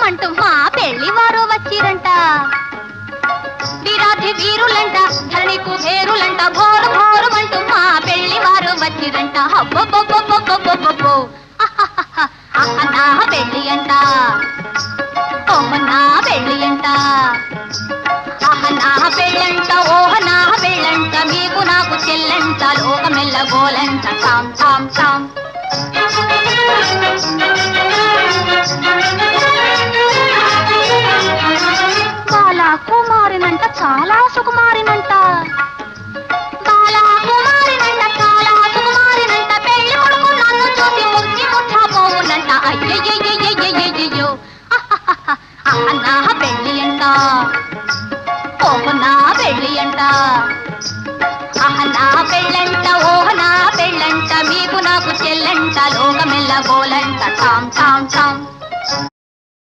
అంటూ మా పెళ్లి వారు వచ్చిరంట. వీరాధి వీరులంట ధరణికు పేరులంట భోరు భోరు అంటూ మా పెళ్లి వారు వచ్చిరంట. అబ్బొబ్బొబ్బొబ్బొబ్బొబ్బొబ్బో నా పెళ్లి అంట, ఓహ నా పెళ్లి అంట, నా పెళ్ళంట, ఓహ నా పెళ్ళంట, మీకు నాకు చెల్లంట, లోకమెల్ల గోలంట, తాం తాం తాం. బాలా కుమారినంట చాలా సుకుమారినంట, బాలా కుమారినంట చాలా సుకుమారినంట, పెళ్లి కొడుకు నన్ను చూసి ముచ్చి ముట్టబోవునంట. అయ్యయ్యయ్యయ్యయ్యయ్యో నా పెళ్లి అంట, ఓహ నా పెళ్లి అంట, నా పెళ్ళంట, ఓహ నా పెళ్ళంట, మీకు నాకు చెల్లంట, లోకమెల్ల గోలంట, తాం తాం తాం.